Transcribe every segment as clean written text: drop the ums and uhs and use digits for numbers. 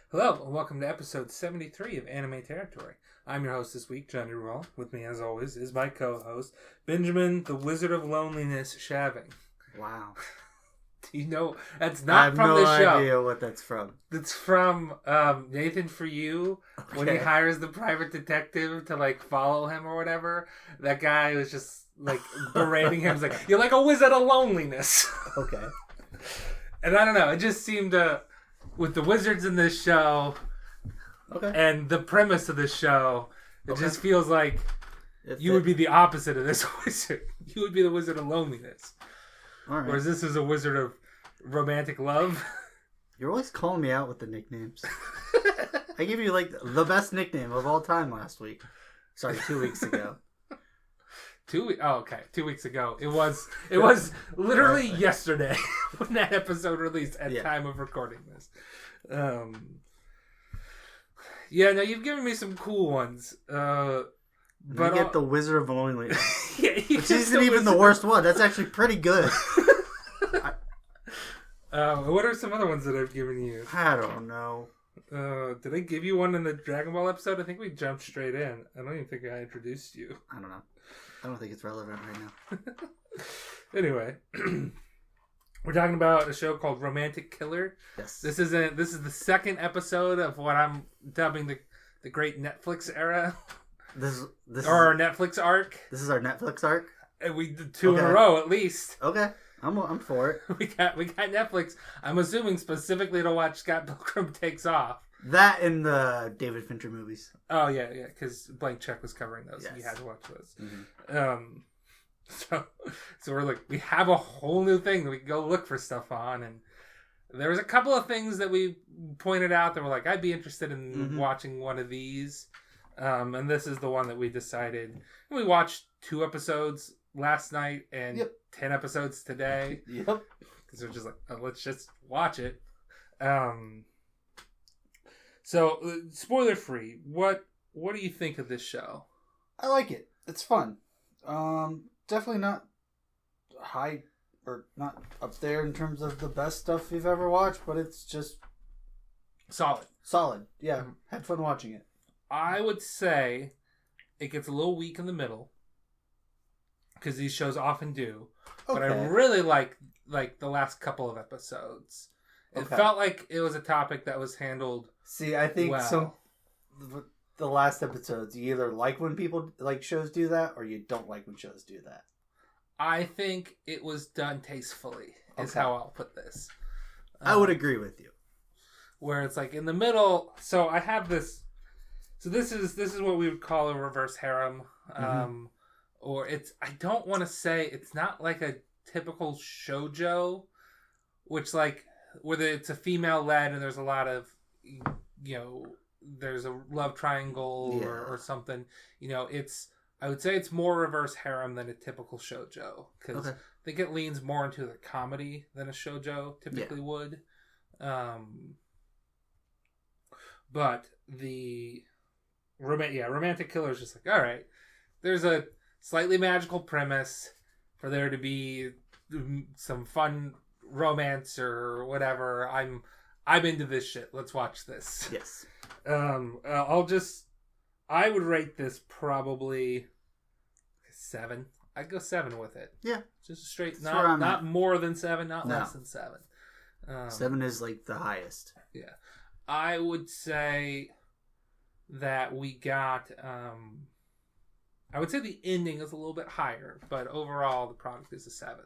Hello, and welcome to episode 73 of Anime Territory. I'm your host this week, Johnny Rural. With me, as always, is my co-host, Benjamin, the Wizard of Loneliness Shaving. Wow. Do you know? That's not from the show. I have no idea what that's from. It's from Nathan For You, when he hires the private detective to, follow him or whatever. That guy was just, berating him. He's like, you're like a wizard of loneliness. Okay. And I don't know, it just seemed to... With the wizards in this show, and the premise of this show, it just feels like you would be the opposite of this wizard. You would be the wizard of loneliness. All right. Whereas this is a wizard of romantic love. You're always calling me out with the nicknames. I gave you, the best nickname of all time last week. Sorry, 2 weeks ago. 2 weeks? Oh, okay. 2 weeks ago. It was literally yesterday when that episode released at time of recording this. Yeah, no, you've given me some cool ones. But you get the Wizard of Loneliness. Which isn't even the worst one. That's actually pretty good. What are some other ones that I've given you? I don't know. Did I give you one in the Dragon Ball episode? I think we jumped straight in. I don't even think I introduced you. I don't know. I don't think it's relevant right now. Anyway, we're talking about a show called Romantic Killer. Yes. This is the second episode of what I'm dubbing the great Netflix era. This or our Netflix arc. This is our Netflix arc? And we did two in a row at least. Okay. I'm for it. We got Netflix. I'm assuming specifically to watch Scott Pilgrim Takes Off. That and the David Fincher movies. Oh yeah, because Blank Check was covering those. Yes. And you had to watch those. Mm-hmm. So we're like, we have a whole new thing that we can go look for stuff on, and there was a couple of things that we pointed out that were like, I'd be interested in watching one of these, and this is the one that we decided. We watched 2 episodes last night and 10 episodes today. Yep. Because we're just like, oh, let's just watch it. So, spoiler free, what do you think of this show? I like it. It's fun. Definitely not high or not up there in terms of the best stuff you've ever watched, but it's just solid. Yeah, had fun watching it. I would say it gets a little weak in the middle because these shows often do. Okay. But I really like the last couple of episodes. It felt like it was a topic that was handled. See, I think the last episodes, you either like when people like shows do that, or you don't like when shows do that. I think it was done tastefully. Is how I'll put this. I would agree with you. Where it's like in the middle. So I have this. So this is what we would call a reverse harem, or it's. I don't want to say it's not like a typical shoujo, which whether it's a female led and there's a lot of, there's a love triangle or something. I would say it's more reverse harem than a typical shoujo because I think it leans more into the comedy than a shoujo typically would. But the Romantic Killer is just like, all right, there's a slightly magical premise for there to be some fun romance or whatever. I'm into this shit. Let's watch this. Yes. I would rate this probably 7. I'd go 7 with it. Yeah. Just straight, not more than 7, not less than 7. 7 is the highest. Yeah. I would say that we got, I would say the ending is a little bit higher, but overall the product is a 7.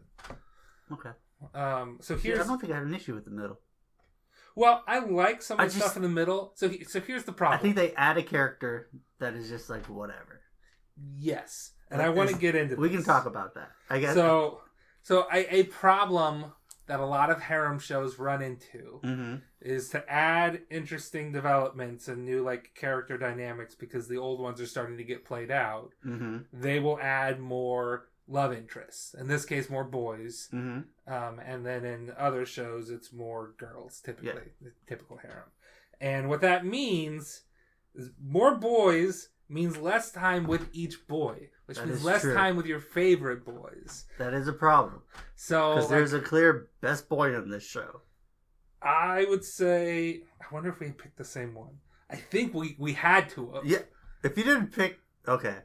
Okay. So here's. I don't think I had an issue with the middle. Well, I like some of the stuff in the middle. So here's the problem. I think they add a character that is just whatever. Yes, and I want to get into. We can talk about that. I guess. So a problem that a lot of harem shows run into is to add interesting developments and new character dynamics because the old ones are starting to get played out. They will add more love interests. In this case, more boys. And then in other shows, it's more girls, typically. The typical harem. And what that means is more boys means less time with each boy, which means less time with your favorite boys. That is a problem. So because there's a clear best boy in this show. I would say... I wonder if we picked the same one. I think we had to have. Yeah. If you didn't pick... Okay.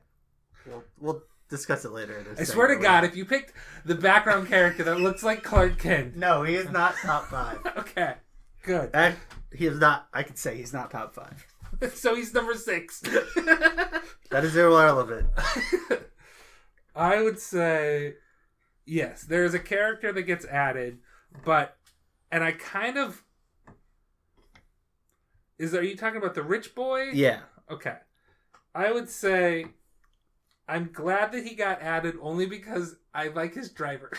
We'll discuss it later. I swear to God, if you picked the background character that looks like Clark Kent... No, he is not top 5. Okay. Good. He is not... I could say he's not top 5. So he's number 6. That is irrelevant. I would say... Yes, there's a character that gets added, but... And I kind of... Are you talking about the rich boy? Yeah. Okay. I would say I'm glad that he got added only because I like his driver.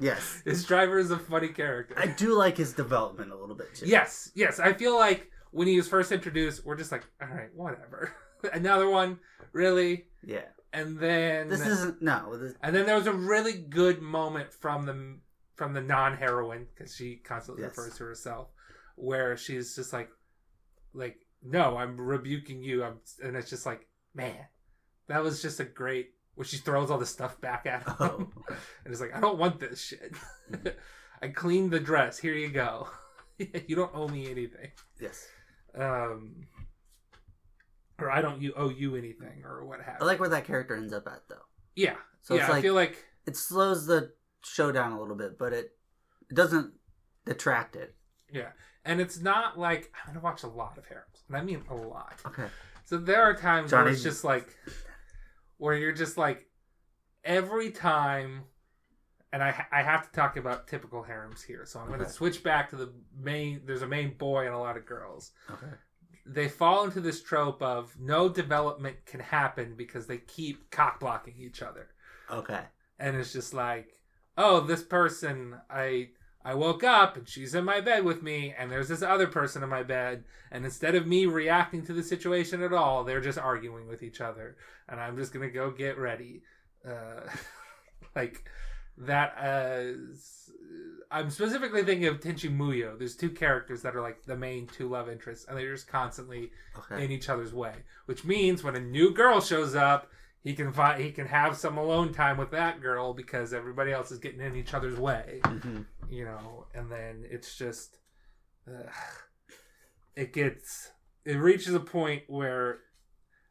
Yes. His driver is a funny character. I do like his development a little bit, too. Yes. I feel like when he was first introduced, we're just like, all right, whatever. Another one, really? Yeah. And then... This isn't... No. And then there was a really good moment from the non-heroine, because she constantly refers to herself, where she's just like, no, I'm rebuking you. And it's just like, man, that was just a great... Where she throws all the stuff back at him. Oh. And it's like, I don't want this shit. I cleaned the dress. Here you go. You don't owe me anything. Yes. Or I don't owe you anything, or what have you. I like where that character ends up at, though. Yeah. So it's I feel like... It slows the show down a little bit, but it doesn't detract it. Yeah. And it's not like... I'm going to watch a lot of harems. And I mean a lot. Okay. So there are times where it's just like... Where you're just like... Every time... And I have to talk about typical harems here. So I'm going to switch back to the main... There's a main boy and a lot of girls. Okay. They fall into this trope of no development can happen because they keep cock-blocking each other. Okay. And it's just like... Oh, this person... I woke up and she's in my bed with me and there's this other person in my bed and instead of me reacting to the situation at all, they're just arguing with each other and I'm just going to go get ready. Like that I'm specifically thinking of Tenchi Muyo. There's 2 characters that are like the main 2 love interests and they're just constantly in each other's way, which means when a new girl shows up, he can have some alone time with that girl because everybody else is getting in each other's way. Mm-hmm. You know, and then it's just it reaches a point where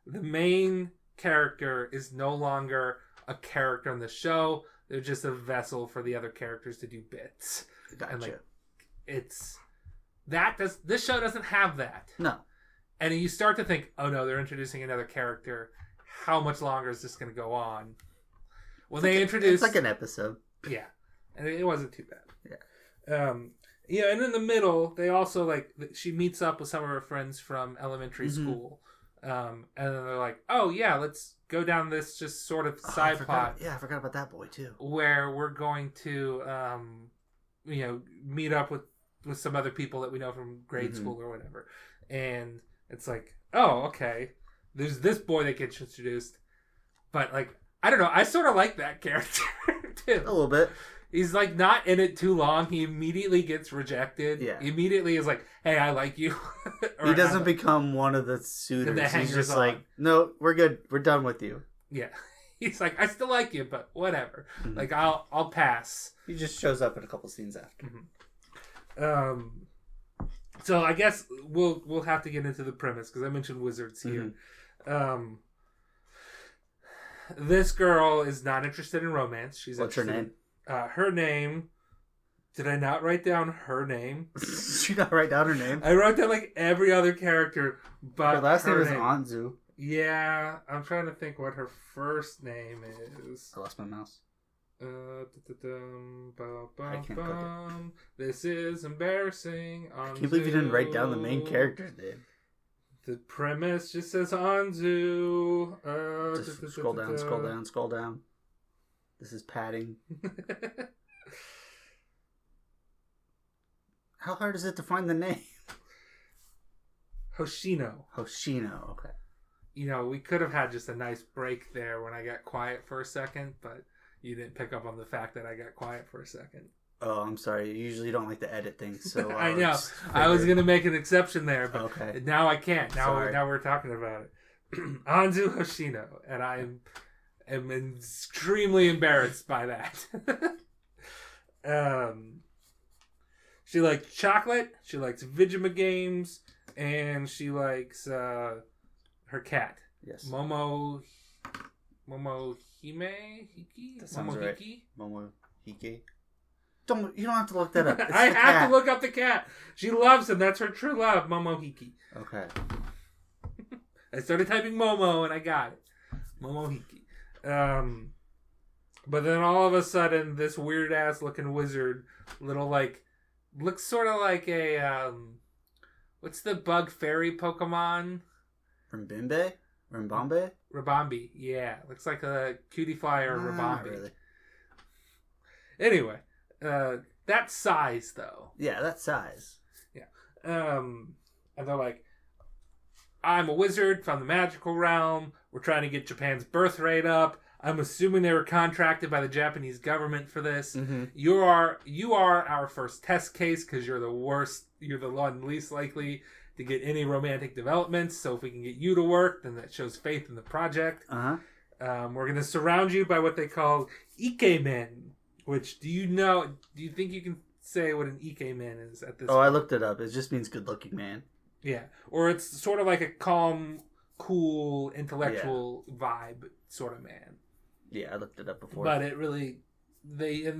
the main character is no longer a character in the show. They're just a vessel for the other characters to do bits. Gotcha. And like this show doesn't have that. No. And you start to think, oh no, they're introducing another character. How much longer is this going to go on? When they introduce... It's like an episode. Yeah. And it wasn't too bad. Yeah. Yeah, and in the middle, they also, like... She meets up with some of her friends from elementary school. And then they're like, oh, yeah, let's go down this just sort of side plot. Yeah, I forgot about that boy, too. Where we're going to, meet up with some other people that we know from grade school or whatever. And it's like, oh, okay. There's this boy that gets introduced, but like I don't know. I sort of like that character too. A little bit. He's like not in it too long. He immediately gets rejected. Yeah. He immediately is like, "Hey, I like you." He doesn't become one of the suitors. He's just like, "No, we're good. We're done with you." Yeah. He's like, "I still like you, but whatever. Mm-hmm. Like I'll pass." He just shows up in a couple scenes after. Mm-hmm. So I guess we'll have to get into the premise because I mentioned wizards here. Mm-hmm. This girl is not interested in romance. What's her name? Her name. Did I not write down her name? Did you not write down her name? I wrote down like every other character, but her last name is Anzu. Yeah, I'm trying to think what her first name is. I lost my mouse. I can't click it. This is embarrassing. Anzu. I can't believe you didn't write down the main character's name. The premise just says Anzu. Just scroll down. This is padding. How hard is it to find the name? Hoshino, okay. You know, we could have had just a nice break there when I got quiet for a second, but you didn't pick up on the fact that I got quiet for a second. Oh, I'm sorry. You usually don't like to edit things, so I know. I was going to make an exception there, but now I can't. Now we're talking about it. Anzu Hoshino, and I am extremely embarrassed by that. She likes chocolate. She likes Vigima games, and she likes her cat. Yes. Momo Hiki. That sounds Momo right. Hiki. Momo Hiki. You don't have to look that up. It's I the have cat. to look up the cat. She loves him. That's her true love, Momo Hiki. Okay. I started typing Momo and I got it. Momo Hiki. But then all of a sudden, this weird ass looking wizard, looks sort of like a what's the bug fairy Pokemon? Rimbombe? Rimbombe? Rabambi. Yeah, looks like a cutie fly or Rabambi. Really. Anyway, that size though. Yeah, that size. Yeah. And they're like, I'm a wizard from the magical realm. We're trying to get Japan's birth rate up. I'm assuming they were contracted by the Japanese government for this. Mm-hmm. You are our first test case because you're the worst. You're the one least likely to get any romantic developments. So if we can get you to work, then that shows faith in the project. Uh-huh. We're going to surround you by what they call Ikemen. Which, do you think you can say what an Ikemen is at this point? I looked it up. It just means good looking man. Yeah. Or it's sort of like a calm, cool, intellectual vibe sort of man. Yeah, I looked it up before. But it really, they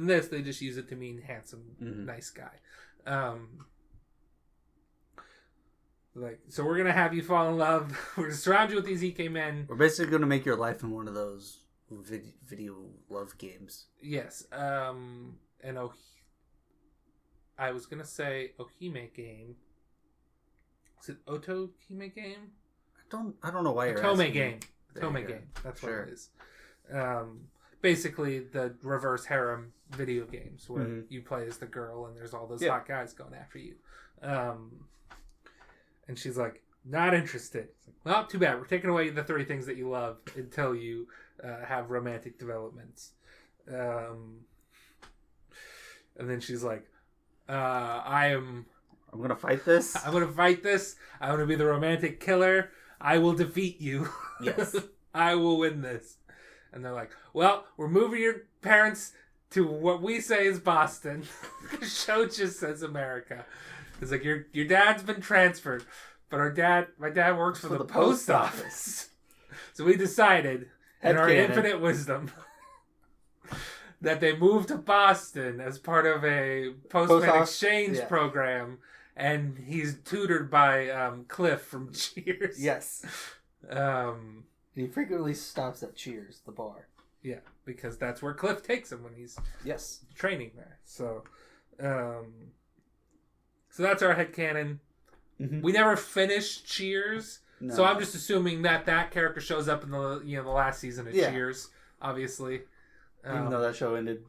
just use it to mean handsome, nice guy. So we're going to have you fall in love. We're going to surround you with these Ikemen. We're basically going to make your life in one of those video love games. Yes. I was going to say Ohime game. Is it Otohime game? I don't know why you're Otome asking game. me. Otome game. That's what it is. Basically the reverse harem video games where you play as the girl and there's all those hot guys going after you. And she's like, not interested. Like, well, too bad. We're taking away the 3 things that you love until you have romantic developments. And then she's like, I'm going to fight this. I'm going to fight this. I'm going to be the romantic killer. I will defeat you. Yes. I will win this. And they're like, well, we're moving your parents to what we say is Boston. The show just says America. It's like, your dad's been transferred, but my dad works for the post office. So we decided, in our infinite wisdom, that they moved to Boston as part of a postman exchange program, and he's tutored by Cliff from Cheers. Yes. He frequently stops at Cheers, the bar. Yeah, because that's where Cliff takes him when he's training there. So that's our headcanon. Mm-hmm. We never finished Cheers, so I'm just assuming that character shows up in the last season of Cheers, obviously. Even though that show ended,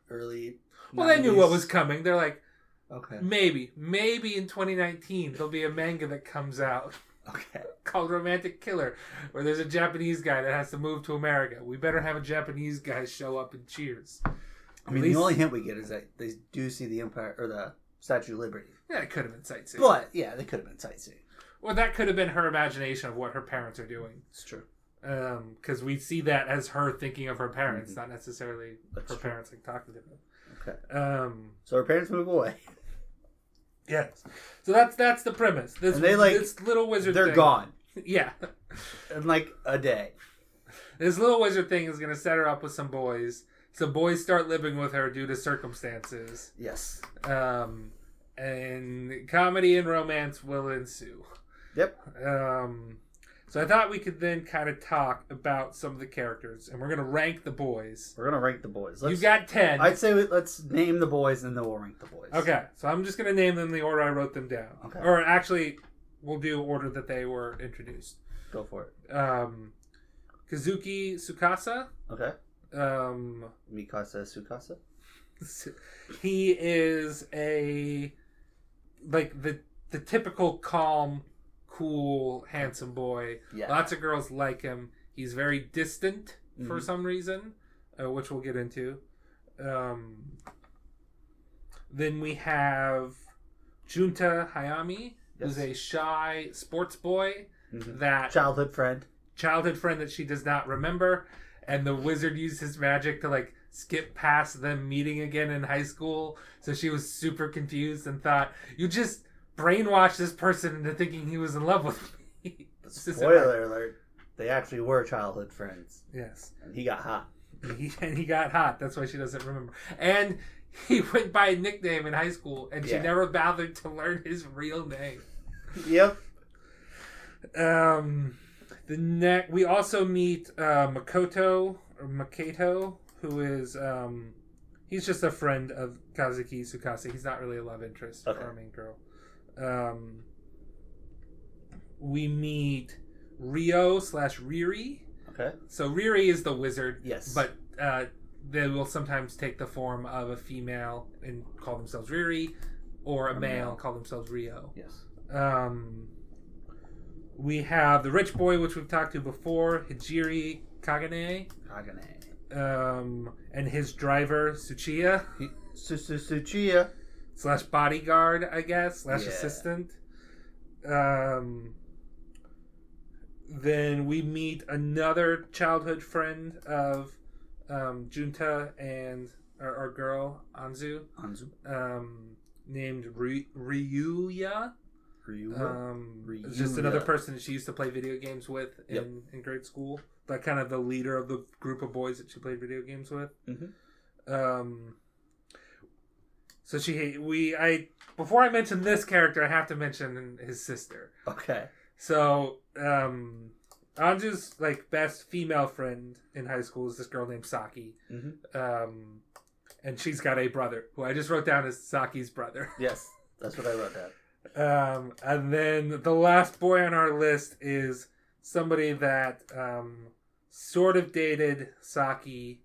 early 90s? Well, they knew what was coming. They're like, okay, maybe in 2019 there'll be a manga that comes out. Okay. Called Romantic Killer, where there's a Japanese guy that has to move to America. We better have a Japanese guy show up in Cheers. I mean, the only hint we get is that they do see the Empire or the Statue of Liberty. Yeah, it could have been sightseeing. But yeah, they could have been sightseeing. Or that could have been her imagination of what her parents are doing. It's true. Because we see that as her thinking of her parents, not necessarily her parents like talking to them. Okay. So her parents move away. Yes. So that's the premise. This little wizard they're thing. gone. Yeah. In like a day. This little wizard thing is going to set her up with some boys. Some boys start living with her due to circumstances. Yes. And comedy and romance will ensue. Yep. So I thought we could then kind of talk about some of the characters, and we're going to rank the boys. We're going to rank the boys. You've got 10. I'd say let's name the boys, and then we'll rank the boys. Okay, so I'm just going to name them the order I wrote them down. Okay. Or actually, we'll do order that they were introduced. Go for it. Kazuki Tsukasa. Okay. Mikasa Tsukasa. He is the typical calm, cool, handsome boy. Yeah. Lots of girls like him. He's very distant for some reason, which we'll get into. Then we have Junta Hayami, who's a shy sports boy that childhood friend that she does not remember, and the wizard used his magic to skip past them meeting again in high school. So she was super confused and thought, you just brainwashed this person into thinking he was in love with me. Spoiler alert. They actually were childhood friends. Yes. And he got hot. He got hot. That's why she doesn't remember. And he went by a nickname in high school, and she never bothered to learn his real name. Yep. We also meet Makoto, who is he's just a friend of Kazuki Tsukasa. He's not really a love interest for our main girl. We meet Ryo/Riri. Okay. So Riri is the wizard. Yes. But they will sometimes take the form of a female and call themselves Riri, or a male and call themselves Ryo. Yes. We have the rich boy, which we've talked to before, Hijiri Kagane. And his driver, Tsuchiya. Tsuchiya. / bodyguard, I guess, / assistant. Then we meet another childhood friend of Junta and our girl, Anzu. Named Ryuya. Just another person that she used to play video games with in grade school. Like kind of the leader of the group of boys that she played video games with. Mm-hmm. So before I mention this character, I have to mention his sister. Okay. So Anju's like best female friend in high school is this girl named Saki. Mm-hmm. And she's got a brother who I just wrote down as Saki's brother. Yes, that's what I wrote down. And then the last boy on our list is somebody that sort of dated Saki,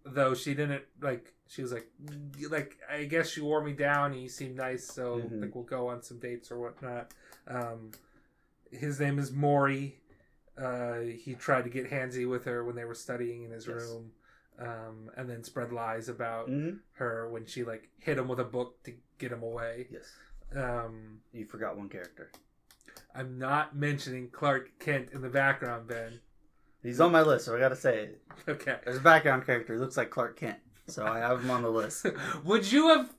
though she didn't like. She was like I guess you wore me down and you seemed nice, so like we'll go on some dates or whatnot. His name is Mori. He tried to get handsy with her when they were studying in his room, and then spread lies about her when she like hit him with a book to get him away. Yes. You forgot one character. I'm not mentioning Clark Kent in the background, Ben. He's on my list, so I gotta say it. Okay. There's a background character. He looks like Clark Kent, so I have him on the list. Would you have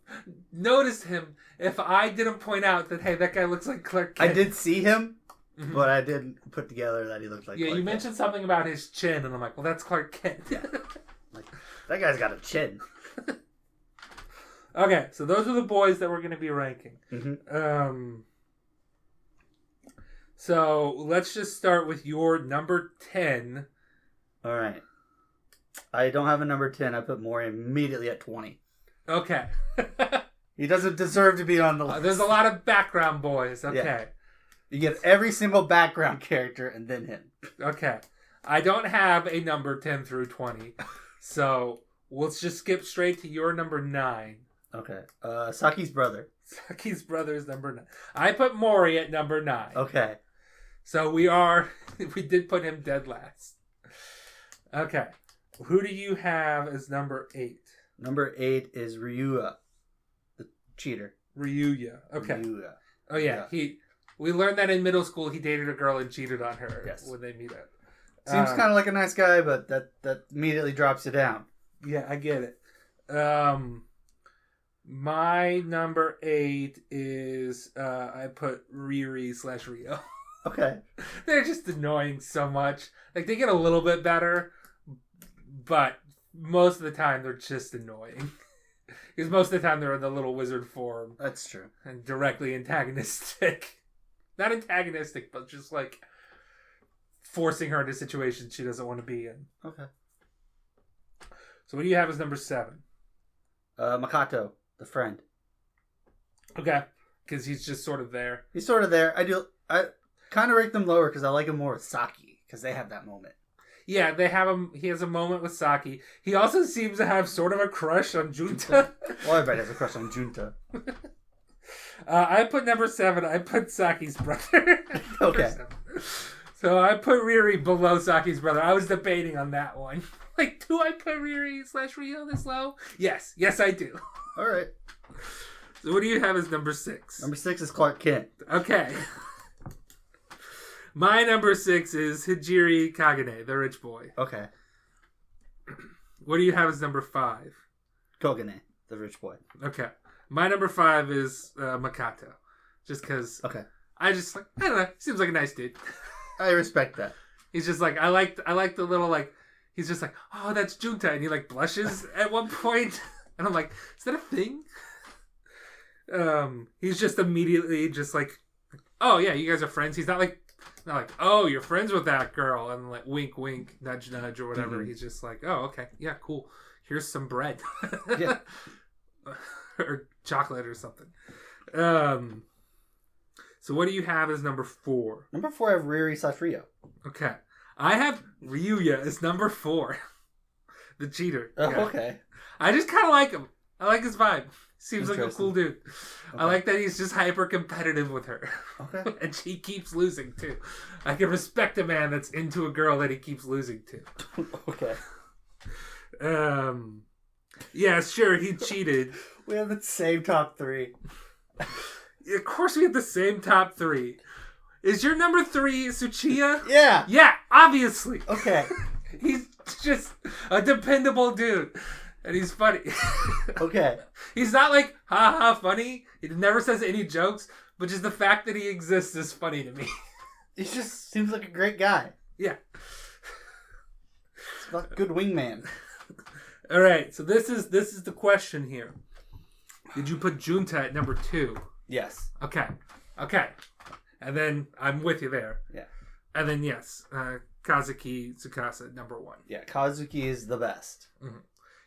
noticed him if I didn't point out that, hey, that guy looks like Clark Kent? I did see him, but I didn't put together that he looked like Clark Kent. You mentioned something about his chin, and I'm like, well, that's Clark Kent. Like, that guy's got a chin. Okay, so those are the boys that we're going to be ranking. So let's just start with your number 10. All right. I don't have a number 10. I put Mori immediately at 20. Okay. He doesn't deserve to be on the list. There's a lot of background boys. Okay. Yeah. You get every single background character and then him. Okay. I don't have a number 10 through 20. So let's just skip straight to your number 9. Okay. Saki's brother. Saki's brother is number 9. I put Mori at number 9. Okay. So we did put him dead last. Okay. Who do you have as number 8? Number 8 is Ryuya, the cheater. Ryuya. Okay. Ryuya. Oh yeah. We learned that in middle school he dated a girl and cheated on her when they meet up. Seems kind of like a nice guy, but that immediately drops you down. Yeah, I get it. My number 8 is I put Riri/Ryo. Okay. They're just annoying so much. Like they get a little bit better, but most of the time they're just annoying. Because most of the time they're in the little wizard form. That's true. And directly antagonistic. Not antagonistic, but just like forcing her into situations she doesn't want to be in. Okay. So what do you have as number 7? Makoto, the friend. Okay. Because he's just sort of there. He's sort of there. I kind of rate them lower because I like him more with Saki because they have that moment. Yeah, they have him. He has a moment with Saki. He also seems to have sort of a crush on Junta. Well, everybody has a crush on Junta. I put number 7. I put Saki's brother. Okay. So I put Riri below Saki's brother. I was debating on that one. Like, do I put Riri/Ryo this low? Yes. Yes, I do. All right. So what do you have as number 6? Number 6 is Clark Kent. Okay. My number 6 is Hijiri Kagane, the rich boy. Okay. What do you have as number 5? Kogane, the rich boy. Okay. My number 5 is Makato. Just because I don't know, seems like a nice dude. I respect that. He's just like, I like the little, like, he's just like, oh, that's Junta. And he, like, blushes at one point. And I'm like, is that a thing? He's just immediately just like, oh, yeah, you guys are friends. He's not like, oh, you're friends with that girl. And, like, wink, wink, nudge, nudge, or whatever. Mm-hmm. He's just like, oh, okay. Yeah, cool. Here's some bread. Yeah. Or chocolate or something. So what do you have as number 4? Number 4, I have Riri/Rio. Okay. I have Ryuya as number 4. The cheater. Oh, okay. I just kind of like him. I like his vibe. Seems like a cool dude. Okay. I like that he's just hyper competitive with her. Okay. And she keeps losing too. I can respect a man that's into a girl that he keeps losing to. Okay. Yeah, sure, he cheated. We have the same top 3. Of course we have the same top 3. Is your number 3 Tsuchiya? Yeah. Yeah, obviously. Okay. He's just a dependable dude. And he's funny. Okay. He's not like, ha funny. He never says any jokes. But just the fact that he exists is funny to me. He just seems like a great guy. Yeah. He's a good wingman. All right. So this is the question here. Did you put Junta at number 2? Yes. Okay. And then I'm with you there. Yeah. And then yes, Kazuki Tsukasa number 1. Yeah, Kazuki is the best. Mm-hmm.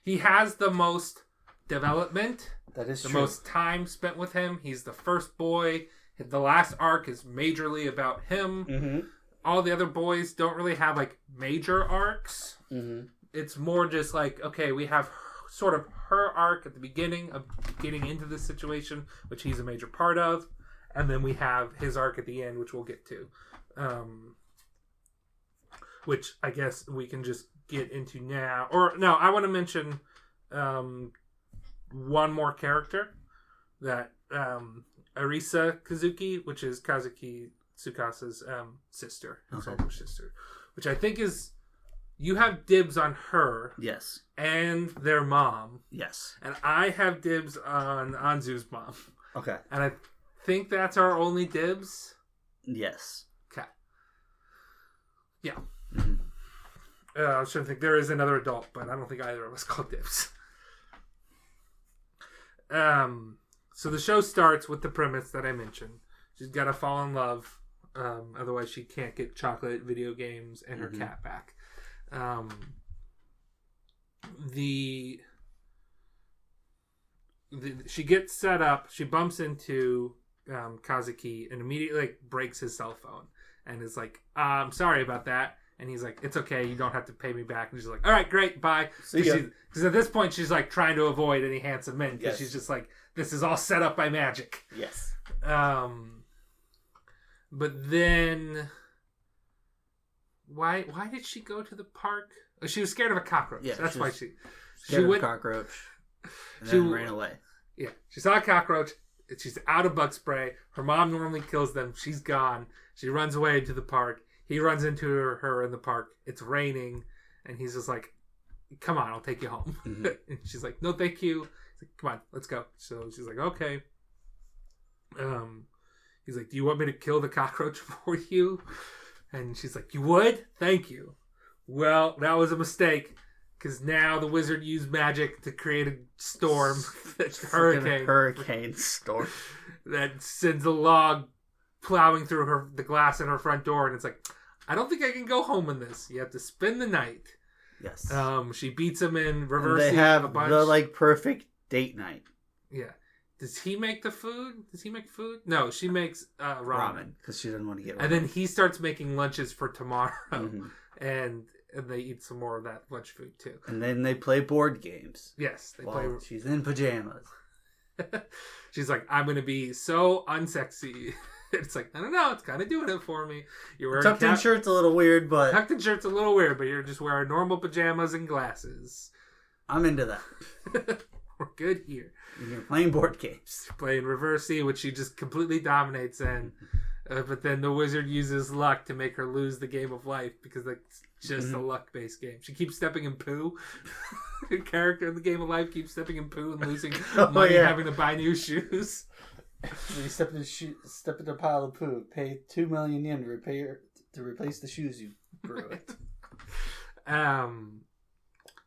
He has the most development. That is the true. most time spent with him. He's the first boy. The last arc is majorly about him. Mm-hmm. All the other boys don't really have like major arcs. Mm-hmm. It's more just like, okay, we have sort of her arc at the beginning of getting into this situation, which he's a major part of. And then we have his arc at the end, which we'll get to. Which I guess we can just get into now. Or no, I want to mention one more character. That Arisa Kazuki, which is Kazuki Tsukasa's sister. His older sister. Which I think is... You have dibs on her. Yes. And their mom. Yes. And I have dibs on Anzu's mom. Okay. And I think that's our only dibs. Yes. Okay. Yeah. Mm-hmm. I was trying to think. There is another adult, but I don't think either of us called dibs. So the show starts with the premise that I mentioned. She's got to fall in love. Otherwise, she can't get chocolate, video games, and her cat back. She gets set up. She bumps into Kazuki and immediately breaks his cell phone and is like, "I'm sorry about that." And he's like, "It's okay. You don't have to pay me back." And she's like, "All right, great, bye." Because at this point, she's like trying to avoid any handsome men because she's just like, "This is all set up by magic." Yes. But then, why did she go to the park? Oh, she was scared of a cockroach. Yeah, that's why she scared of a cockroach. And then ran away. Yeah, she saw a cockroach. She's out of bug spray. Her mom normally kills them. She's gone. She runs away to the park. He runs into her in the park. It's raining, and he's just like, "Come on, I'll take you home." Mm-hmm. And she's like, "No, thank you." He's like, "Come on, let's go." So she's like, "Okay." He's like, "Do you want me to kill the cockroach for you?" And she's like, "You would? Thank you." Well, that was a mistake, because now the wizard used magic to create a storm, hurricane storm that sends a log plowing through the glass in her front door, and it's like, I don't think I can go home in this. You have to spend the night. Yes. She beats him in reverse. They have a bunch. The perfect date night. Yeah. Does he make the food? Does he make food? No, she makes ramen because she doesn't want to get ramen. And then he starts making lunches for tomorrow, and they eat some more of that lunch food too. And then they play board games. Yes, they play. She's in pajamas. She's like, "I'm going to be so unsexy." It's like, I don't know, it's kind of doing it for me. You're wearing tucked in shirt's a little weird, but tucked in shirt's a little weird, but you're just wearing normal pajamas and glasses. I'm into that. We're good here. And you're playing board games. Playing Reverse E, which she just completely dominates in. But then the wizard uses luck to make her lose the game of life because that's just a luck-based game. She keeps stepping in poo. Her character in the game of life keeps stepping in poo and losing money having to buy new shoes. You step in a pile of poo. Pay 2 million yen to replace the shoes you brew it.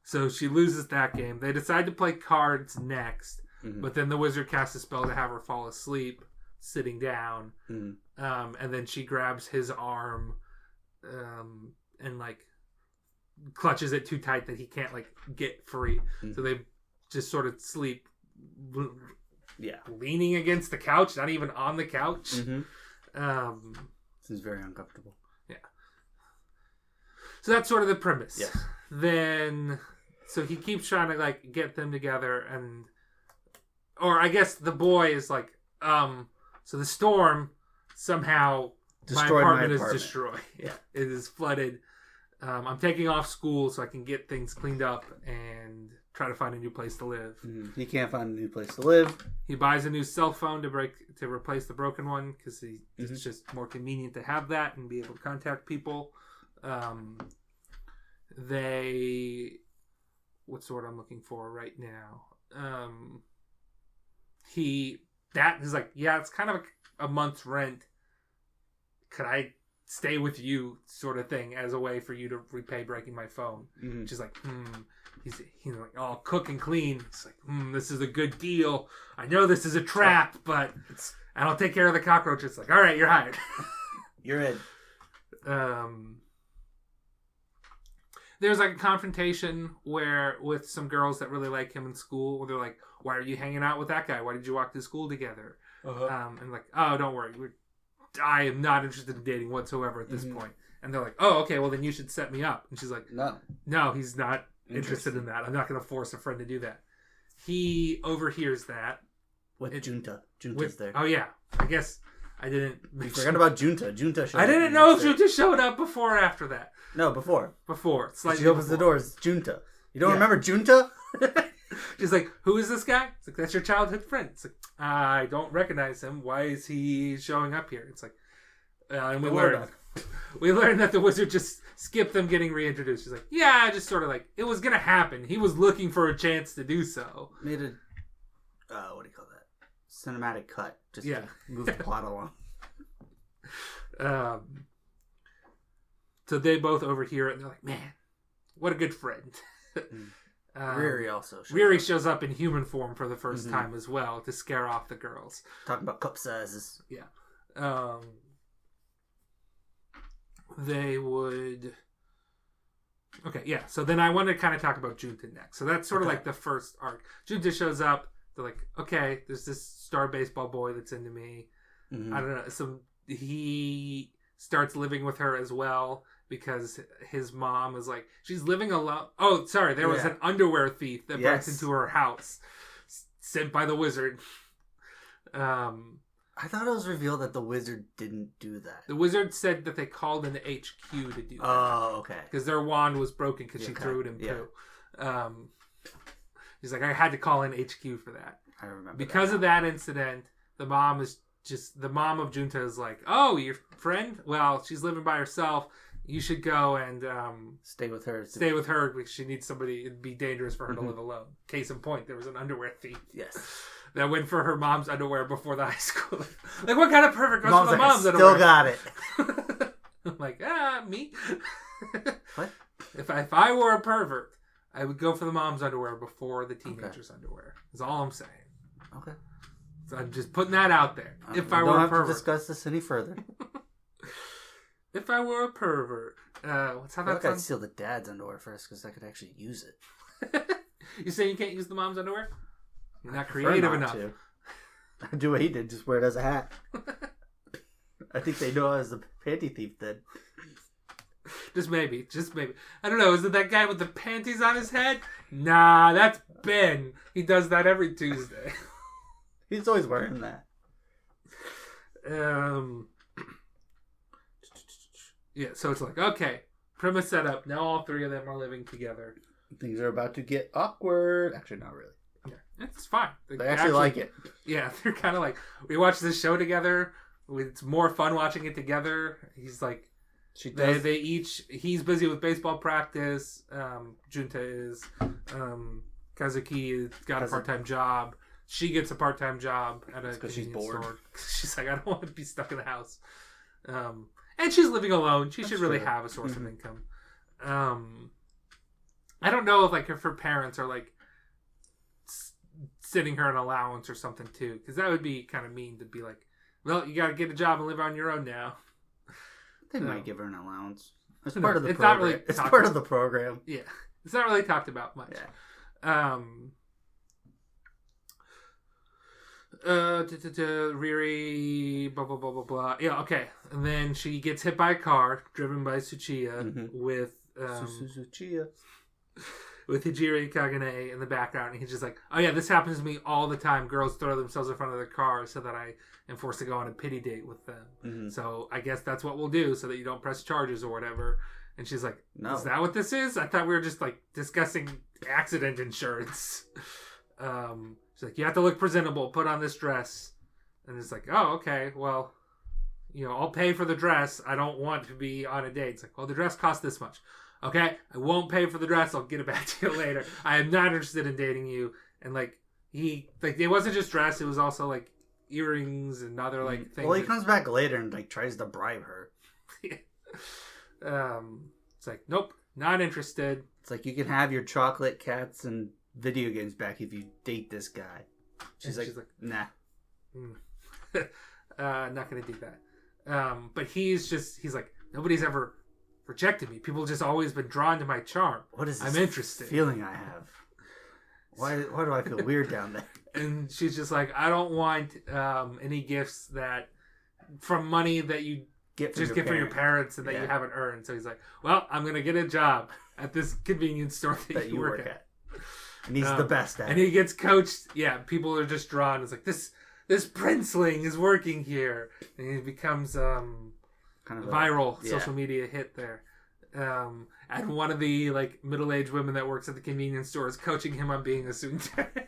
So she loses that game. They decide to play cards next, but then the wizard casts a spell to have her fall asleep, sitting down. And then she grabs his arm, and like clutches it too tight that he can't like get free. So they just sort of sleep. Leaning against the couch, not even on the couch. This is very uncomfortable. Yeah. So that's sort of the premise. Yes. Then, so he keeps trying to like get them together, or I guess the boy is like, so the storm somehow destroyed my apartment is destroyed. Yeah, it is flooded. I'm taking off school so I can get things cleaned up and try to find a new place to live. He can't find a new place to live. He buys a new cell phone to replace the broken one because it's just more convenient to have that and be able to contact people. What's the word I'm looking for right now? He's like, yeah, it's kind of a month's rent. Could I stay with you, sort of thing, as a way for you to repay breaking my phone? She's like, He's like, oh, cook and clean. It's like, this is a good deal. I know this is a trap, but I don't take care of the cockroaches. It's like, all right, you're hired. You're in. There's like a confrontation with some girls that really like him in school, where they're like, why are you hanging out with that guy? Why did you walk to school together? And like, oh, don't worry. I am not interested in dating whatsoever at this point. And they're like, oh, okay, well then you should set me up. And she's like, no, he's not interested in that. I'm not going to force a friend to do that. He overhears that. With Junta. Junta's there. Oh, yeah. I guess I didn't... You forgot about Junta. Junta showed up. I didn't know if Junta showed up before or after that. No, before. Before. She opens the doors. Junta. You don't remember Junta? She's like, who is this guy? It's like, that's your childhood friend. It's like, I don't recognize him. Why is he showing up here? It's like, and we learned that the wizard just skipped them getting reintroduced. She's like, yeah, just sort of like, it was going to happen. He was looking for a chance to do so. Made a, what do you call that? Cinematic cut. Just to move the plot along. So they both overhear it and they're like, man, what a good friend. Riri also shows up in human form for the first time as well to scare off the girls. Talking about cup sizes. Yeah. They would... Okay, yeah. So then I want to kind of talk about Junta next. So that's sort of like the first arc. Junta shows up. They're like, okay, there's this star baseball boy that's into me. I don't know. So he starts living with her as well because his mom is like, she's living alone. Oh, sorry. There was an underwear thief that breaks into her house sent by the wizard. I thought it was revealed that the wizard didn't do that. The wizard said that they called in the HQ to do that. Oh, okay. Because their wand was broken because she threw it in poo. He's like, I had to call in HQ for that. I remember because of that incident, the mom of Junta is like, oh, your friend? Well, she's living by herself. You should go and stay with her. Stay with her because she needs somebody. It'd be dangerous for her to live alone. Case in point, there was an underwear thief. Yes. That went for her mom's underwear before the high school. Like, what kind of pervert goes for the mom's underwear? Still got it. I'm like, me? What? If I were a pervert, I would go for the mom's underwear before the teenager's underwear. That's all I'm saying. Okay. So I'm just putting that out there. If I were a pervert. Don't have to discuss this any further. If I were a pervert. What's how that I'd steal the dad's underwear first because I could actually use it. You saying you can't use the mom's underwear? You're not creative enough. I do what he did, just wear it as a hat. I think they know I was the panty thief then. Just maybe. I don't know. Is it that guy with the panties on his head? Nah, that's Ben. He does that every Tuesday. He's always wearing that. Yeah, so it's like, okay, premise set up. Now all three of them are living together. Things are about to get awkward. Actually, not really. Yeah, it's fine. They actually like it. Yeah, they're kind of like, we watched this show together. It's more fun watching it together. He's like, She does. they each. He's busy with baseball practice. Junta is. Kazuki has got a part-time job. She gets a part-time job at a because she's convenience bored. store. She's like, I don't want to be stuck in the house. And she's living alone. She should really have a source of income. I don't know if her parents are like sending her an allowance or something too, because that would be kind of mean to be like, well, you got to get a job and live on your own now. They might give her an allowance. It's No, part of the it's program. not really It's part of the program. Yeah, it's not really talked about much. Yeah. Riri, blah blah blah blah blah. Yeah, okay. And then she gets hit by a car driven by Tsuchiya with Tsuchiya. with Hijiri Kagane in the background, and he's just like, "Oh yeah, this happens to me all the time. Girls throw themselves in front of their cars so that I am forced to go on a pity date with them. So I guess that's what we'll do, so that you don't press charges or whatever." And she's like, No. "Is that what this is? I thought we were just like discussing accident insurance." She's like, "You have to look presentable. Put on this dress." And it's like, "Oh, okay. Well, I'll pay for the dress. I don't want to be on a date." It's like, "Well, the dress costs this much." "Okay, I won't pay for the dress. I'll get it back to you later. I am not interested in dating you." And it wasn't just dress. It was also like earrings and other things. Well, he comes back later and tries to bribe her. It's like, nope, not interested. It's like, you can have your chocolate, cats, and video games back if you date this guy. She's like, nah. Not gonna do that. But he's like, nobody's ever rejected me. People just always been drawn to my charm. What is this I'm interested. feeling I have? Why do I feel weird down there? And she's just like, I don't want any gifts from money that you get for your parents and that you haven't earned. So he's like, well, I'm gonna get a job at this convenience store that you work at. And he's the best at it. And he gets coached. Yeah, people are just drawn. It's like, this princeling is working here. And he becomes kind of viral social media hit there. And one of the middle-aged women that works at the convenience store is coaching him on being a tsundere.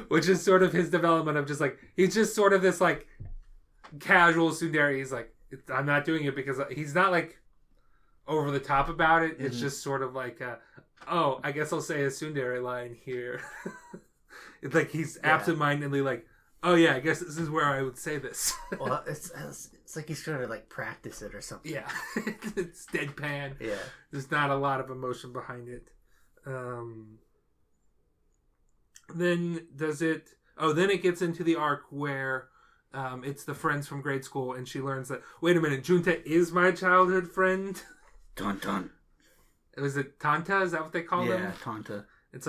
Which is sort of his development of just he's just sort of this casual tsundere. He's like, I'm not doing it because he's not over the top about it. It's just sort of oh, I guess I'll say a tsundere line here. It's like he's absentmindedly oh yeah, I guess this is where I would say this. Well, it's like he's trying to practice it or something. Yeah, it's deadpan. Yeah, there's not a lot of emotion behind it. Then it gets into the arc where it's the friends from grade school, and she learns that, wait a minute, Junta is my childhood friend. Dun dun. Was it Tanta? Is that what they call them? Yeah, Tanta. It's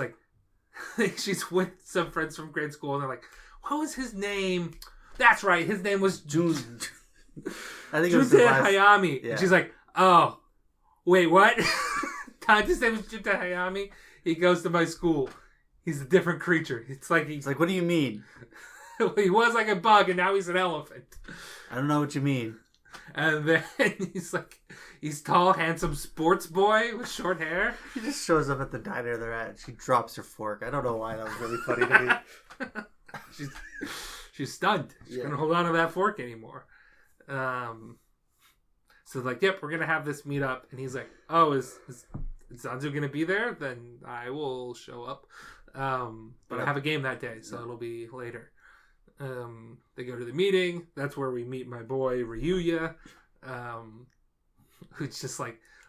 she's with some friends from grade school, and they're like, what was his name? That's right, his name was Jun. I think Junta it was the Hayami. Yeah. And she's like, oh, wait, what? Tanta's name is Junta Hayami? He goes to my school. He's a different creature. It's like, what do you mean? He was like a bug, and now he's an elephant. I don't know what you mean. And then he's tall, handsome sports boy with short hair. He just shows up at the diner they're at. She drops her fork. I don't know why. That was really funny to me. She's stunned. She's gonna hold on to that fork anymore. So yep, we're gonna have this meetup, and he's like, oh, is Zanzu gonna be there? Then I will show up. But I have a game that day, so it'll be later. They go to the meeting. That's where we meet my boy Ryuya, who's just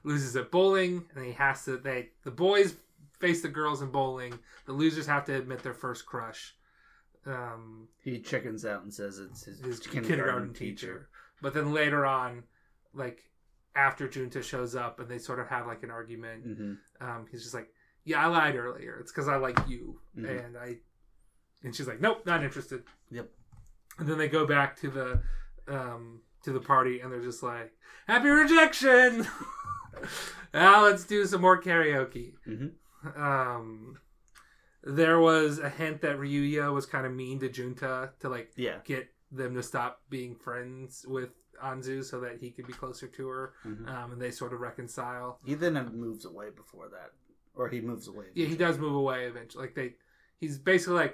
loses at bowling, and he has to. The boys face the girls in bowling. The losers have to admit their first crush. He chickens out and says it's his kindergarten teacher. But then later on, after Junta shows up and they sort of have an argument, he's just like, yeah, I lied earlier. It's because I like you. And she's like, nope, not interested. Yep. And then they go back to the party, and they're just like, happy rejection. Now let's do some more karaoke. There was a hint that Ryuya was kind of mean to Junta to get them to stop being friends with Anzu so that he could be closer to her. And they sort of reconcile. He then moves away before that. Or he moves away eventually. Yeah, he does move away eventually. He's basically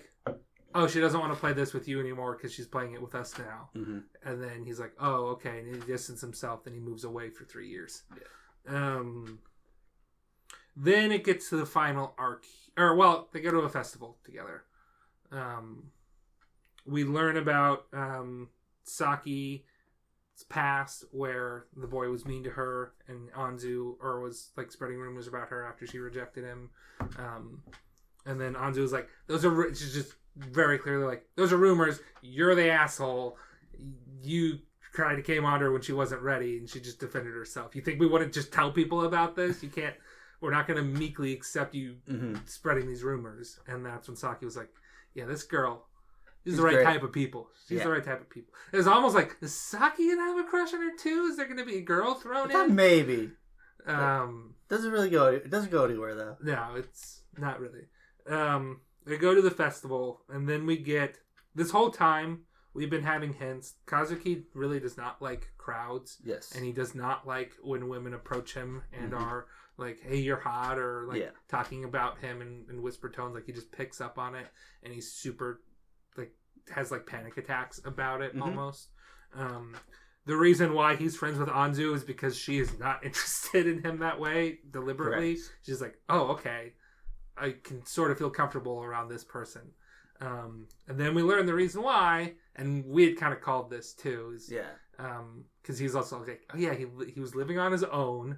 oh, she doesn't want to play this with you anymore because she's playing it with us now. Mm-hmm. And then he's like, oh, okay. And he distances himself. Then he moves away for 3 years. Yeah. Then it gets to the final arc. Or, well, they go to a festival together. We learn about Saki's past, where the boy was mean to her, and Anzu, or was like spreading rumors about her after she rejected him. And then Anzu was like, she's just very clearly like, those are rumors. You're the asshole. You kind of came on her when she wasn't ready, and she just defended herself. You think we wouldn't just tell people about this? You can't. We're not going to meekly accept you spreading these rumors. And that's when Saki was like, yeah, this girl, she's the right type of people. She's the right type of people. It was almost like, is Saki going to have a crush on her too? Is there going to be a girl thrown in? Maybe. Doesn't really go. It doesn't go anywhere though. No, it's not really. They go to the festival, and then we get, this whole time, we've been having hints. Kazuki really does not like crowds. Yes. And he does not like when women approach him and are like, hey, you're hot, or like talking about him in whisper tones. Like, he just picks up on it, and he's super, like, has like panic attacks about it almost. The reason why he's friends with Anzu is because she is not interested in him that way deliberately. Correct. She's like, oh, okay, I can sort of feel comfortable around this person. And then we learn the reason why, and we had kind of called this too. Because he's also like, oh yeah, he was living on his own.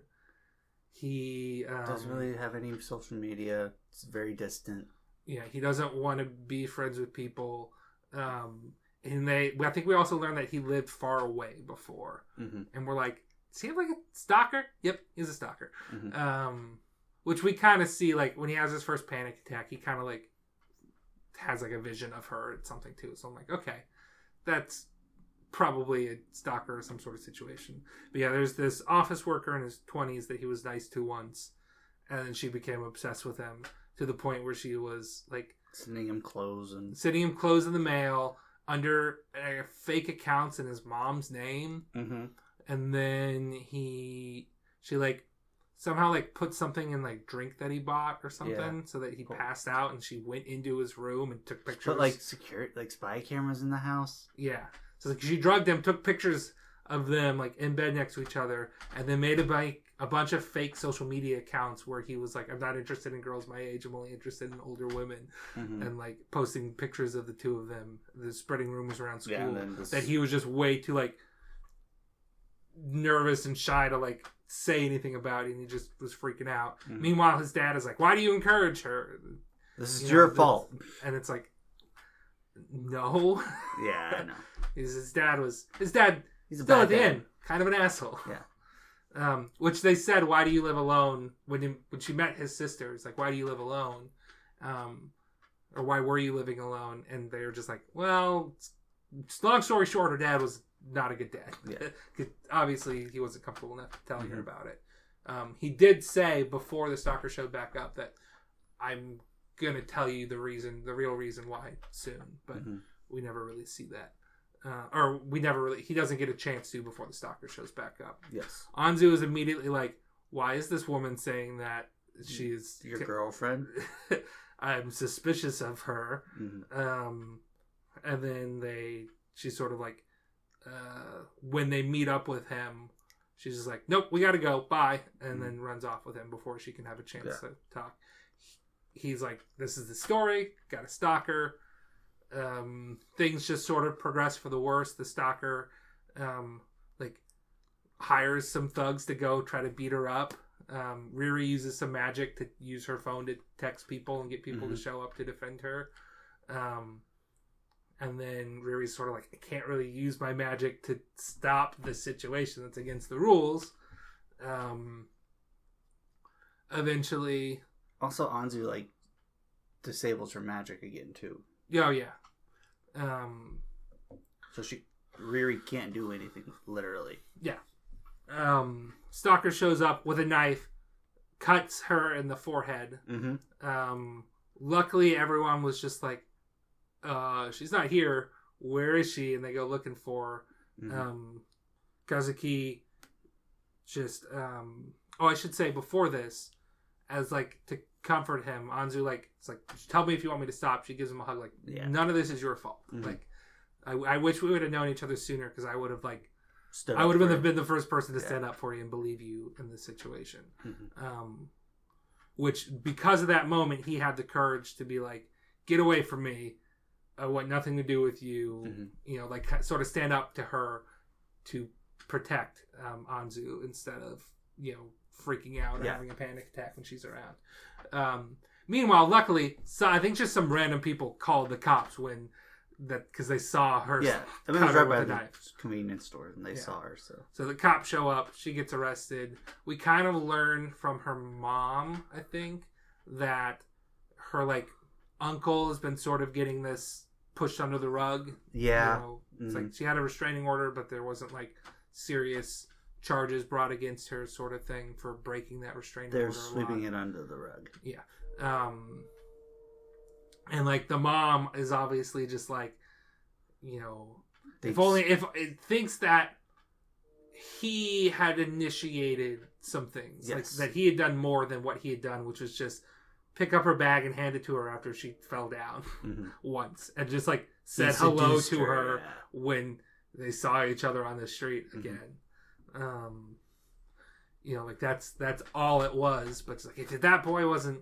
He doesn't really have any social media. It's very distant. Yeah, he doesn't want to be friends with people. And I think we also learned that he lived far away before. And we're like, is he like a stalker? Yep, he's a stalker. Which we kind of see, like, when he has his first panic attack, he kind of like has like a vision of her and something too. So I'm like, okay, that's probably a stalker or some sort of situation. But yeah, there's this office worker in his 20s that he was nice to once, and then she became obsessed with him to the point where she was like sending him clothes in the mail under fake accounts in his mom's name. And then she like somehow like put something in like drink that he bought or something so that he passed out, and she went into his room and took pictures. Put like like spy cameras in the house. Yeah. So like, she drugged him, took pictures of them like in bed next to each other, and then made a bunch of fake social media accounts where he was like, I'm not interested in girls my age, I'm only interested in older women. And like posting pictures of the two of them, spreading rumors around school that he was just way too like nervous and shy to like say anything about it, and he just was freaking out. Meanwhile, his dad is like, why do you encourage her? This is your fault. And it's like, no. Yeah, I know. His dad he's still at the end, kind of an asshole. Yeah. Which they said, why do you live alone? When she met his sister, it's like, why do you live alone? Or why were you living alone? And they were just like, well, long story short, her dad was not a good dad. Yeah. Obviously, he wasn't comfortable enough telling her about it. He did say before the stalker showed back up that I'm gonna tell you the real reason why soon, but we never really see that. He doesn't get a chance to before the stalker shows back up. Yes. Anzu is immediately like, why is this woman saying that she's your girlfriend? I'm suspicious of her. And then she's sort of like, when they meet up with him, she's just like, nope, we gotta go, bye, and then runs off with him before she can have a chance to talk. He's like, this is the story, got a stalker. Things just sort of progress for the worse. The stalker like hires some thugs to go try to beat her up. Riri uses some magic to use her phone to text people and get people to show up to defend her. And then Riri's sort of like, I can't really use my magic to stop this situation that's against the rules. Eventually... Also, Anzu, like, disables her magic again, too. Oh, yeah. So Riri can't do anything, literally. Yeah. Stalker shows up with a knife, cuts her in the forehead. Luckily, everyone was just like, she's not here. Where is she? And they go looking for her. Kazuki just... I should say before this, as like to comfort him. Anzu, like, it's like, tell me if you want me to stop. She gives him a hug, like, none of this is your fault. Mm-hmm. Like, I wish we would have known each other sooner, because I would have, like, I would have been the first person to stand up for you and believe you in this situation. Mm-hmm. Which, because of that moment, he had the courage to be like, get away from me. I want nothing to do with you. Mm-hmm. You know, like, sort of stand up to her to protect Anzu instead of, you know, freaking out or having a panic attack when she's around. Meanwhile, luckily, I think just some random people called the cops because they saw her. Yeah, I mean, it was right by the convenience store, and they saw her. So the cops show up. She gets arrested. We kind of learn from her mom, I think, that her like uncle has been sort of getting this pushed under the rug. Yeah, you know, it's like she had a restraining order, but there wasn't like serious charges brought against her, sort of thing, for breaking that restraining order. They're sweeping it under the rug. Yeah. And like the mom is obviously just like, you know, if it thinks that he had initiated some things, like that he had done more than what he had done, which was just pick up her bag and hand it to her after she fell down once, and just like said hello to her when they saw each other on the street again. You know, like that's all it was. But it's like, if that boy wasn't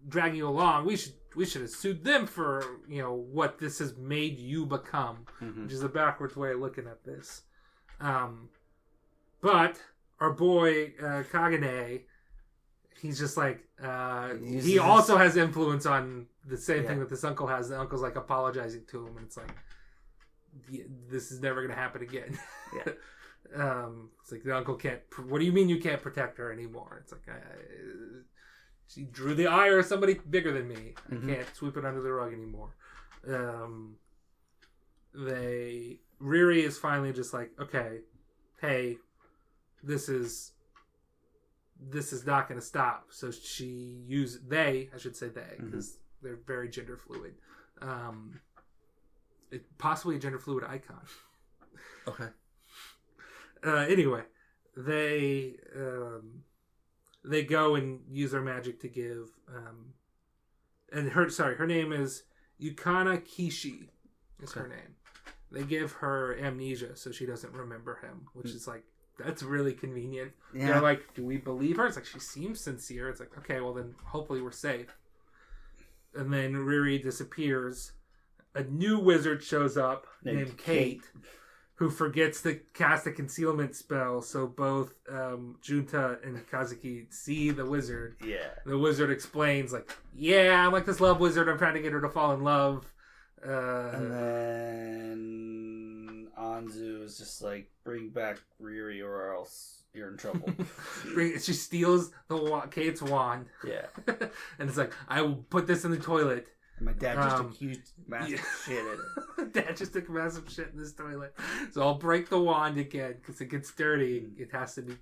dragging you along, we should have sued them for, you know, what this has made you become, which is a backwards way of looking at this. But our boy Kagane, he's just like he also has influence on the same thing that this uncle has. The uncle's like apologizing to him, and it's like, this is never going to happen again. It's like the uncle can't. What do you mean you can't protect her anymore? It's like, she drew the ire of somebody bigger than me. I can't sweep it under the rug anymore. Riri is finally just like, okay, hey, this is not going to stop. So I should say they, because they're very gender fluid. Possibly a gender fluid icon. Okay. Anyway, they go and use their magic to give, and her name is Yukana Kishi, is her name. They give her amnesia so she doesn't remember him, which is like, that's really convenient. Yeah. They're like, do we believe her? It's like, she seems sincere. It's like, okay, well then hopefully we're safe. And then Riri disappears. A new wizard shows up named Kate, who forgets to cast a concealment spell, so both Junta and Kazuki see the wizard. Yeah. The wizard explains, like, I'm like this love wizard. I'm trying to get her to fall in love. And then Anzu is just like, bring back Riri or else you're in trouble. She steals Kate's wand. Yeah. And it's like, I will put this in the toilet. And my dad just took huge, massive shit in it. Dad just took massive shit in this toilet. So I'll break the wand again, because it gets dirty. It has to be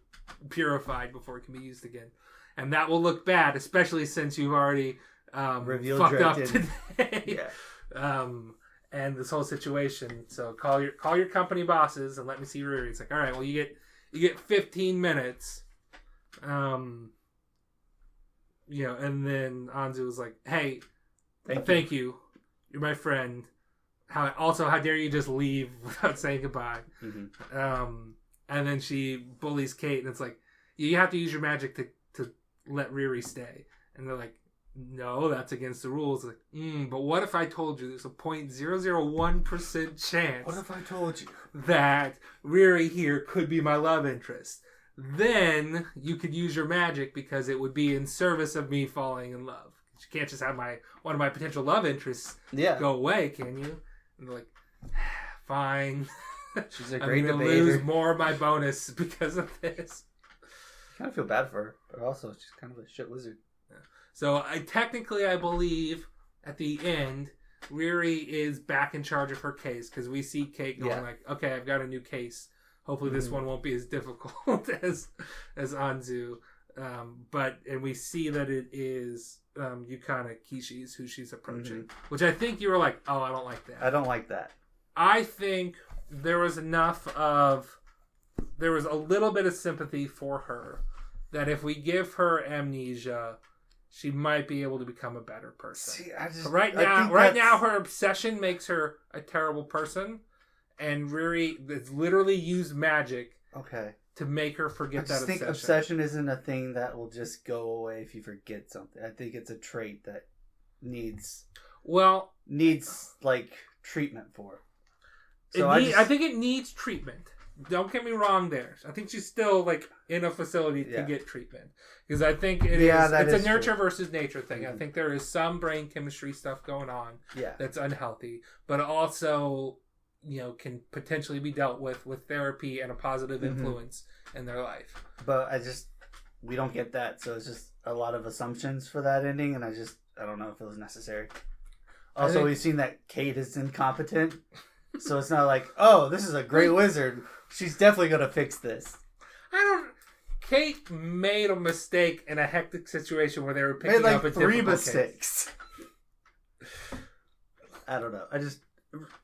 purified before it can be used again. And that will look bad, especially since you've already fucked up today. And this whole situation. So call your company bosses and let me see Riri. It's like, all right, well, you get 15 minutes. And then Anzu was like, hey, Thank you. You're my friend. How dare you just leave without saying goodbye? And then she bullies Kate, and it's like, you have to use your magic to let Riri stay. And they're like, no, that's against the rules. Like, but what if I told you there's a 0.001% chance? What if I told you that Riri here could be my love interest? Then you could use your magic, because it would be in service of me falling in love. You can't just have one of my potential love interests go away, can you? And they're like, fine. She's a great debater. I'm going to lose more of my bonus because of this. I kind of feel bad for her, but also she's kind of a shit wizard. Yeah. So I believe at the end, Riri is back in charge of her case, because we see Kate going like, okay, I've got a new case. Hopefully this one won't be as difficult as Anzu. And we see that it is Yukana Kishi's who she's approaching, which I think you were like, oh, I don't like that. I don't like that. I think there was a little bit of sympathy for her, that if we give her amnesia, she might be able to become a better person. See, Right now, her obsession makes her a terrible person, and Riri has literally used magic. Okay. To make her forget that obsession. I think obsession isn't a thing that will just go away if you forget something. I think it's a trait that needs like treatment for. So I think it needs treatment. Don't get me wrong there. I think she's still like in a facility to get treatment. Because I think it's a nurture versus nature thing. Mm-hmm. I think there is some brain chemistry stuff going on that's unhealthy. But also, can potentially be dealt with therapy and a positive influence in their life. But we don't get that. So it's just a lot of assumptions for that ending. And I don't know if it was necessary. Also, we've seen that Kate is incompetent. So it's not like, oh, this is a great wizard. She's definitely going to fix this. Kate made a mistake in a hectic situation where they were picking up a 3 mistakes. I don't know.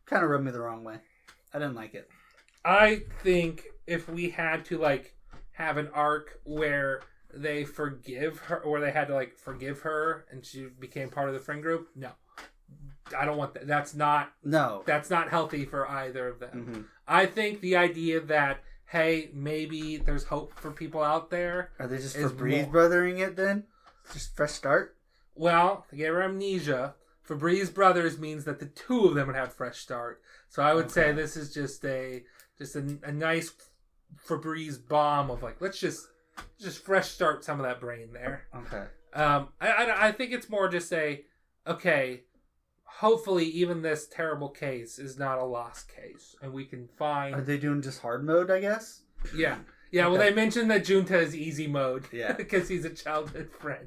Kind of rubbed me the wrong way. I didn't like it. I think if we had to have an arc where they forgive her, or they had to forgive her and she became part of the friend group, no. I don't want that. That's not healthy for either of them. Mm-hmm. I think the idea that, hey, maybe there's hope for people out there. Are they just Febreze brothering it then? Just fresh start? Well, they gave her amnesia. Febreze brothers means that the two of them would have fresh start. So I would say this is just a nice Febreze bomb of let's just fresh start some of that brain there. Okay. I think it's more just hopefully even this terrible case is not a lost case, and we can find. Are they doing just hard mode? I guess. Yeah. Yeah. Okay. Well, they mentioned that Junta is easy mode. Yeah. Because he's a childhood friend.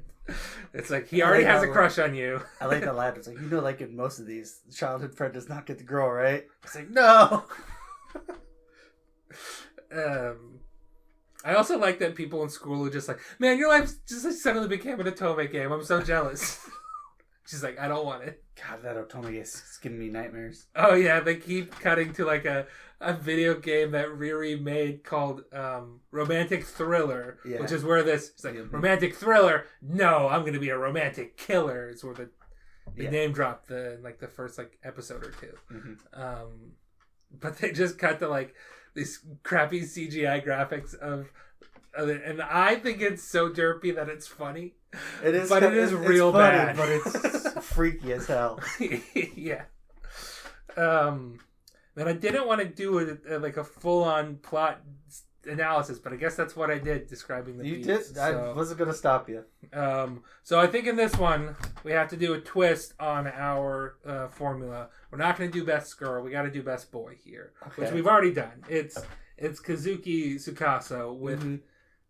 It's he already has a crush on you. I like that laugh. It's in most of these, the childhood friend does not get the girl, right? It's no. I also like that people in school are just man, your life just suddenly became an Otome game. I'm so jealous. She's I don't want it. God, that Otome is giving me nightmares. Oh yeah, they keep cutting to a video game that Riri made called Romantic Thriller, which is where this romantic thriller. No, I'm going to be a romantic killer. It's where the name dropped the first episode or two. Mm-hmm. But they just cut to these crappy CGI graphics of it, and I think it's so derpy that it's funny. It is, but it is real funny, bad. But it's freaky as hell. Yeah. And I didn't want to do a full-on plot analysis, but I guess that's what I did, describing the beats. You did? So, I wasn't going to stop you. So I think in this one, we have to do a twist on our formula. We're not going to do best girl. We got to do best boy here, which we've already done. It's Kazuki Tsukasa with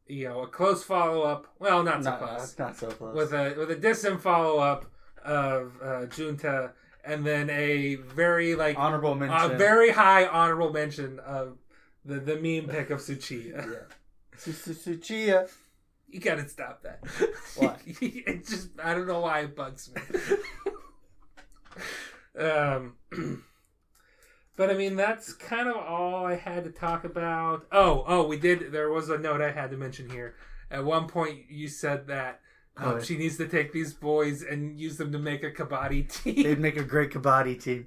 a close follow-up. Well, not so close. Not so close. With a distant follow-up of Junta. And then a very honorable mention, a very high honorable mention of the meme pic of Tsuchiya. Yeah, Tsuchiya. You gotta stop that. Why? It just I don't know why it bugs me. But I mean that's kind of all I had to talk about. We did. There was a note I had to mention here. At one point, you said that. She needs to take these boys and use them to make a kabaddi team. They'd make a great kabaddi team.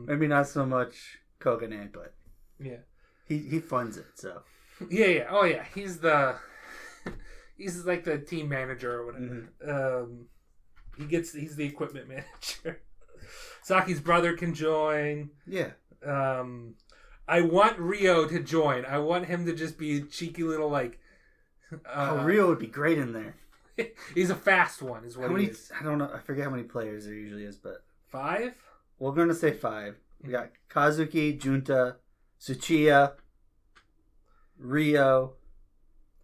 Maybe not so much Kogane, but yeah, he funds it. So yeah. Oh yeah, he's the team manager or whatever. Mm-hmm. He's the equipment manager. Saki's brother can join. Yeah. I want Rio to join. I want him to just be a cheeky little Rio would be great in there. He's a fast one, is what he is. I don't know. I forget how many players there usually is, but 5? We're going to say 5. We got Kazuki, Junta, Tsuchiya, Rio,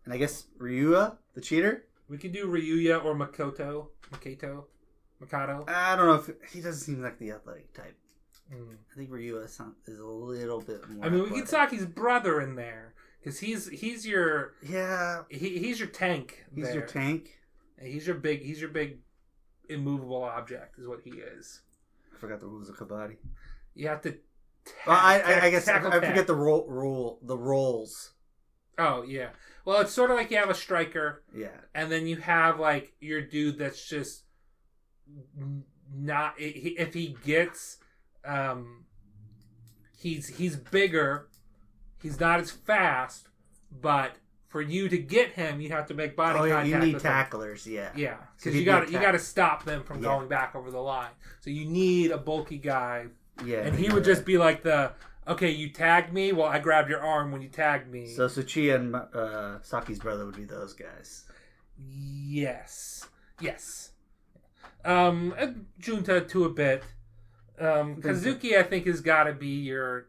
and I guess Ryua, the cheater. We could do Ryuya or Makoto. I don't know if he doesn't seem like the athletic type. I think Ryua is a little bit more. I mean, we get Saki's brother in there. Because he's your he's your tank. He's your tank. He's your big immovable object is what he is. I forgot the rules of kabaddi. You have to. I guess I forget the roles. Oh, yeah. Well, it's sort of like you have a striker. Yeah. And then you have, like, your dude that's just not... If he gets... He's bigger. He's not as fast. But for you to get him, you have to make body contact you need with tacklers, him. yeah. Yeah. So Because you got to stop them from going back over the line. So you need a bulky guy. Yeah. And he would just be like okay, you tagged me? Well, I grabbed your arm when you tagged me. So Tsuchiya and Saki's brother would be those guys. Yes. Junta to a bit. Kazuki, I think, has got to be your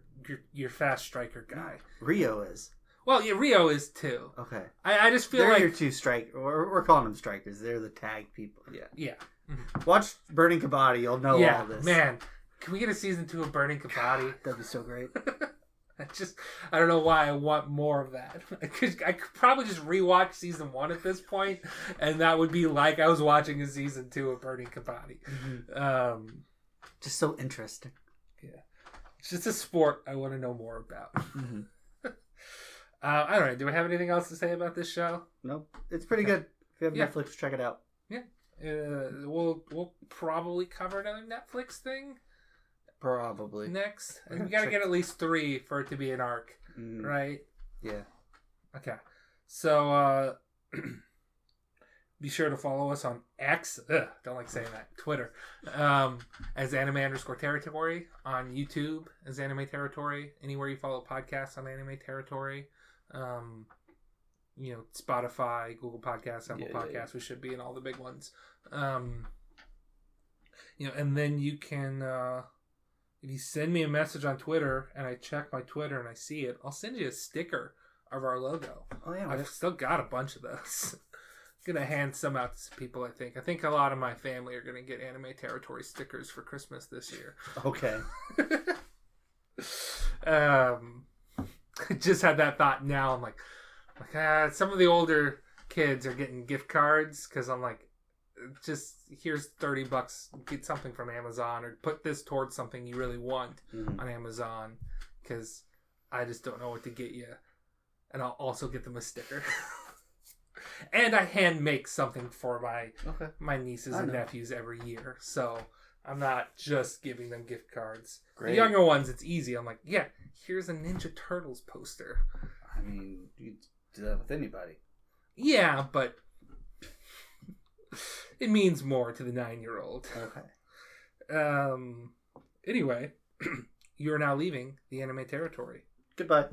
fast striker guy. Rio is. Well, yeah, Rio is too. Okay. I just feel they're like... your two strike... We're calling them strikers. They're the tag people. Yeah. Yeah. Mm-hmm. Watch Burning Kabaddi. You'll know all this. Man. Can we get a season 2 of Burning Kabaddi? That'd be so great. I don't know why I want more of that. I could probably just rewatch season 1 at this point, and that would be like I was watching a season 2 of Burning Kabaddi. Mm-hmm. Just so interesting. Yeah. It's just a sport I want to know more about. Mm-hmm. I don't know. Do I have anything else to say about this show? Nope. It's pretty good. If you have Netflix, check it out. Yeah. We'll probably cover another Netflix thing. Probably. Next. And we got to get at least 3 for it to be an arc. Right? Yeah. Okay. So, be sure to follow us on X. Don't like saying that. Twitter. As anime_territory. On YouTube as Anime Territory. Anywhere you follow podcasts on Anime Territory. Spotify, Google Podcasts, Apple Podcasts. Yeah. We should be in all the big ones. And then you can... if you send me a message on Twitter and I check my Twitter and I see it, I'll send you a sticker of our logo. Oh, yeah. I've still got a bunch of those. I'm going to hand some out to some people, I think. I think a lot of my family are going to get Anime Territory stickers for Christmas this year. Okay. I just had that thought now. I'm like some of the older kids are getting gift cards because I'm like, just here's $30, get something from Amazon, or put this towards something you really want on Amazon, because I just don't know what to get you, and I'll also get them a sticker. And I hand make something for my nieces and nephews every year, so I'm not just giving them gift cards. Great. The younger ones, it's easy. I'm like, yeah, here's a Ninja Turtles poster. I mean, you do that with anybody. Yeah, but it means more to the 9-year-old. Okay. Anyway, you are now leaving the Anime Territory. Goodbye.